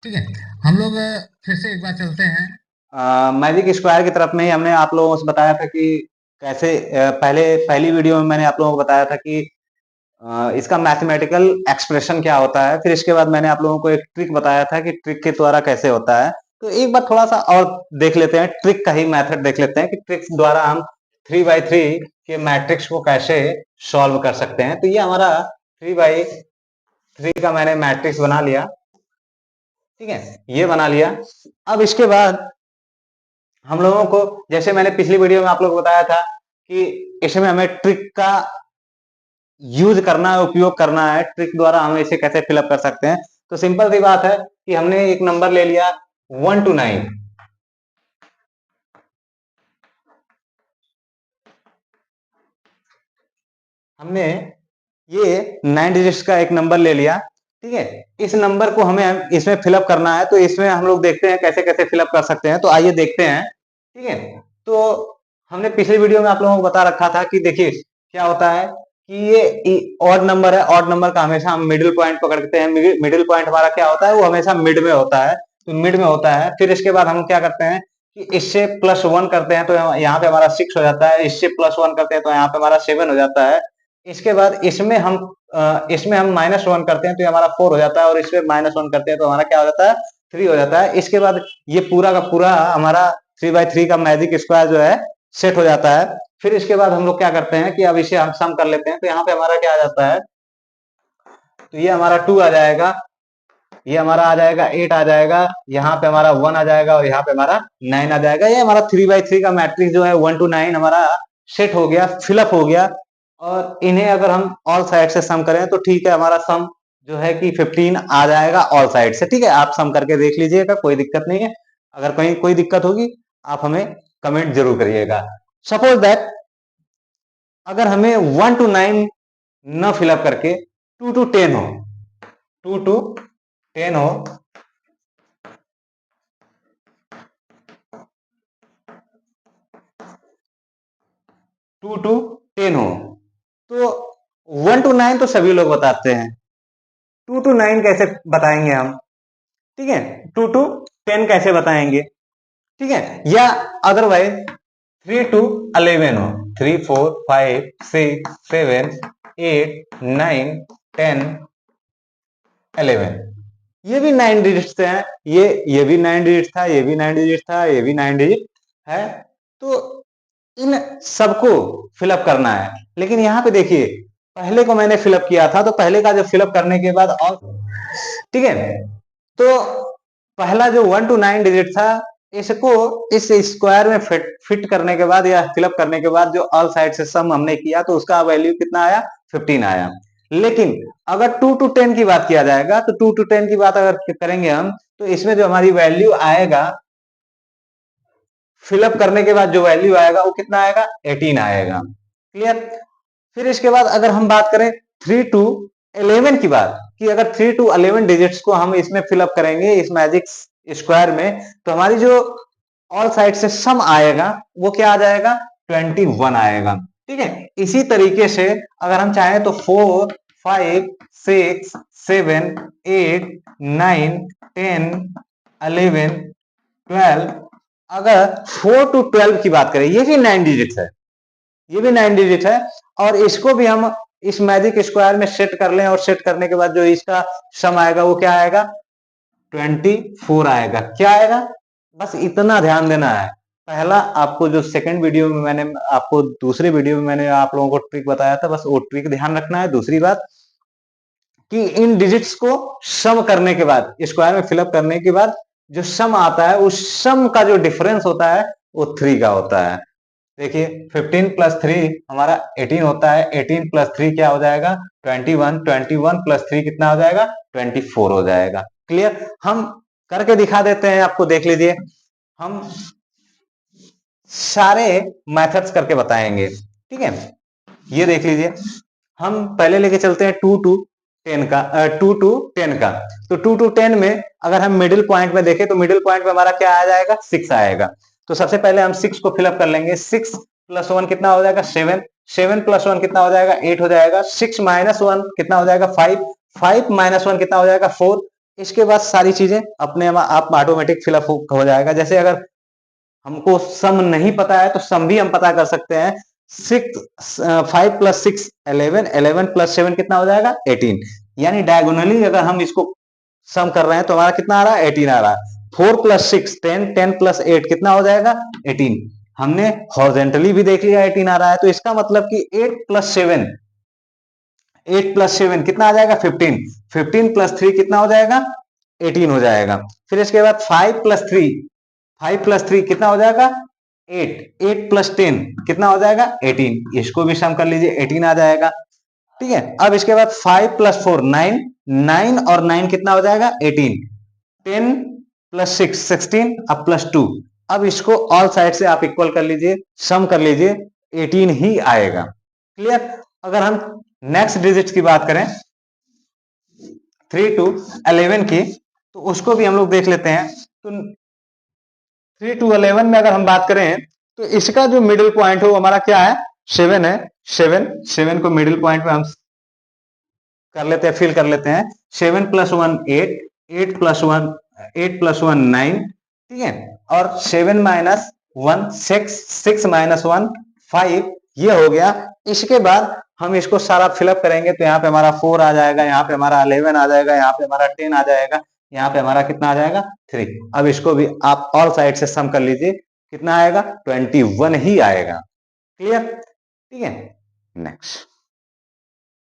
ठीक है। हम लोग फिर से एक बार चलते हैं। मैजिक स्क्वायर की तरफ में ही हमने आप लोगों से बताया था कि कैसे पहले पहली वीडियो में मैंने आप लोगों को बताया था कि इसका मैथमेटिकल एक्सप्रेशन क्या होता है। फिर इसके बाद मैंने आप लोगों को एक ट्रिक बताया था कि ट्रिक के द्वारा कैसे होता है। तो एक बार थोड़ा सा और देख लेते हैं, ट्रिक का ही मेथड देख लेते हैं कि ट्रिक द्वारा हम 3 बाई 3 के मैट्रिक्स को कैसे सॉल्व कर सकते हैं। तो ये हमारा 3 बाई 3 का मैंने मैट्रिक्स बना लिया। ठीक है, ये बना लिया। अब इसके बाद हम लोगों को, जैसे मैंने पिछली वीडियो में आप लोगों को बताया था कि इसमें हमें ट्रिक का यूज करना है, उपयोग करना है। ट्रिक द्वारा हम इसे कैसे फिलअप कर सकते हैं। तो सिंपल सी बात है कि हमने एक नंबर ले लिया 1 to 9। हमने ये 9 डिजिट्स का एक नंबर ले लिया। ठीक है, इस नंबर को हमें इसमें फिलअप करना है। तो इसमें हम लोग देखते हैं कैसे कैसे फिलअप कर सकते हैं। तो आइए देखते हैं। ठीक है, तो हमने पिछली वीडियो में आप लोगों को बता रखा था कि देखिए क्या होता है कि ये ऑड नंबर है। ऑड नंबर का हमेशा हम मिडिल पॉइंट पकड़ते हैं। मिडिल पॉइंट हमारा क्या होता है, वो हमेशा मिड में होता है। तो मिड में होता है। फिर इसके बाद हम क्या करते हैं कि इससे +1 करते हैं तो यहाँ पे हमारा 6 हो जाता है। इससे +1 करते हैं तो यहाँ पे हमारा 7 हो जाता है। इसके बाद इसमें हम -1 करते हैं तो ये हमारा 4 हो जाता है। और इसमें -1 करते हैं तो हमारा क्या हो जाता है, 3 हो जाता है। इसके बाद ये पूरा का पूरा हमारा 3 बाई 3 का मैजिक स्क्वायर जो है सेट हो जाता है। फिर इसके बाद हम लोग क्या करते हैं कि अब इसे हम सम कर लेते हैं। तो यहाँ पे हमारा क्या आ जाता है, तो ये हमारा 2 आ जाएगा, ये हमारा आ जाएगा 8 आ जाएगा, यहाँ पे हमारा 1 आ जाएगा और यहाँ पे हमारा 9 आ जाएगा। ये हमारा 3 बाई 3 का मैट्रिक्स जो है 1 to 9 हमारा सेट हो गया, फिलअप हो गया। और इन्हें अगर हम ऑल साइड से सम करें तो ठीक है, हमारा सम जो है कि 15 आ जाएगा ऑल साइड से। ठीक है, आप सम करके देख लीजिएगा, कोई दिक्कत नहीं है। अगर कहीं कोई दिक्कत होगी आप हमें कमेंट जरूर करिएगा। सपोज दैट अगर हमें 1 to 9 न फिलअप करके 2 to 10 हो, 2 to 10 हो, 2 to 10 हो, तो 1 to 9 तो सभी लोग बताते हैं। 2 to 9 कैसे बताएंगे हम? ठीक है, 2 to 10 कैसे बताएंगे? ठीक है, या अदरवाइज 3 to 11 हो, 3 4 5 6 7 8 9 10 11, ये भी 9 डिजिट हैं। ये भी 9 डिजिट था, ये भी 9 डिजिट था, ये भी 9 डिजिट है। तो इन सबको फिलअप करना है। लेकिन यहाँ पे देखिए, पहले को मैंने फिलअप किया था तो पहले का जो फिलअप करने के बाद और, ठीक है, तो पहला जो 1 to 9 डिजिट था, इसको इस स्क्वायर में फिट करने के बाद या फिलअप करने के बाद जो ऑल साइड से सम हमने किया तो उसका वैल्यू कितना आया, 15 आया। लेकिन अगर 2 to 10 की बात किया जाएगा तो 2 to 10 की बात अगर करेंगे हम, तो इसमें जो हमारी वैल्यू आएगा फिलअप करने के बाद जो वैल्यू आएगा वो कितना आएगा, 18 आएगा। क्लियर? फिर इसके बाद अगर हम बात करें 3 to 11 की बात, कि अगर 3 to 11 डिजिट्स को हम इसमें फिलअप करेंगे इस मैजिक स्क्वायर में, तो हमारी जो ऑल साइड से सम आएगा वो क्या आ जाएगा, 21 आएगा। ठीक है, इसी तरीके से अगर हम चाहें तो 4 5 6 7 8 9 10 11 12, अगर 4 to 12 की बात करें, ये भी 9 डिजिट है, ये भी 9 डिजिट है। और इसको भी हम इस मैजिक स्क्वायर में सेट कर लें और सेट करने के बाद जो इसका सम आएगा वो क्या आएगा, 24 आएगा। क्या आएगा, बस इतना ध्यान देना है। पहला आपको जो सेकंड वीडियो में मैंने आपको दूसरे वीडियो में मैंने आप लोगों को ट्रिक बताया था, बस वो ट्रिक ध्यान रखना है। दूसरी बात कि इन डिजिट्स को सम करने के बाद, स्क्वायर में फिलअप करने के बाद जो सम आता है उस सम का जो डिफरेंस होता है वो 3 का होता है। देखिए 15 + 3 हमारा 18 होता है। 18 + 3 क्या हो जाएगा, 21। 21 + 3 कितना हो जाएगा, 24 हो जाएगा। क्लियर? हम करके दिखा देते हैं, आपको देख लीजिए। हम सारे मेथड्स करके बताएंगे। ठीक है, ये देख लीजिए। हम पहले लेके चलते हैं 2 to 10 का, 2 to 10 का। तो 2 to 10 में अगर हम मिडिल पॉइंट में देखें तो मिडिल पॉइंट में हमारा क्या आ जाएगा, 6 आएगा। तो सबसे पहले हम 6 को फिलअप कर लेंगे। 6 + 1 कितना हो जाएगा, 7। 7 + 1 कितना हो जाएगा, 8 हो जाएगा। 6 - 1 कितना हो जाएगा, 5। 5 - 1 कितना हो जाएगा, 4। इसके बाद सारी चीजें अपने आप ऑटोमेटिक फिलअप हो जाएगा। जैसे अगर हमको सम नहीं पता है तो सम भी हम पता कर सकते हैं। 5 + 6 11, 11 + 7 कितना हो जाएगा 18। यानी डायगोनली अगर हम इसको सम कर रहे हैं तो हमारा कितना आ रहा है 18 आ रहा है। 4 + 6 10, 10 + 8 कितना हो जाएगा 18। हमने हॉरिजॉन्टली भी देख लिया 18 आ रहा है, तो इसका मतलब कि 8 + 7 कितना आ जाएगा 15। 15 + 3 कितना हो जाएगा 18 हो जाएगा। फिर इसके बाद 5 + 3 कितना हो जाएगा 8। 8 + 10 कितना हो जाएगा 18। इसको भी सम कर लीजिए 18 आ जाएगा। ठीक है, अब इसके बाद 5 + 4 9, 9 और 9 कितना हो जाएगा 18। 10 + 6 16, अब +2। अब इसको ऑल साइड से आप इक्वल कर लीजिए, सम कर लीजिए, 18 ही आएगा। क्लियर। अगर हम नेक्स्ट डिजिट की बात करें 3 to 11 की, तो उसको भी हम लोग देख लेते हैं। तो 3 to 11 में अगर हम बात करें तो इसका जो मिडिल पॉइंट है वो हमारा क्या है 7 है। 7 को मिडिल पॉइंट में हम कर लेते हैं, फिल कर लेते हैं। 7 + 1 8, 8 + 1 9। ठीक है, और 7 - 1 6, 6 - 1 5, ये हो गया। इसके बाद हम इसको सारा फिलअप करेंगे तो यहाँ पे हमारा 4 आ जाएगा, यहाँ पे हमारा 11 आ जाएगा, यहाँ पे हमारा 10 आ जाएगा, यहाँ पे हमारा कितना आ जाएगा 3। अब इसको भी आप ऑल साइड से सम कर लीजिए, कितना आएगा 21 ही आएगा। क्लियर। ठीक है, नेक्स्ट।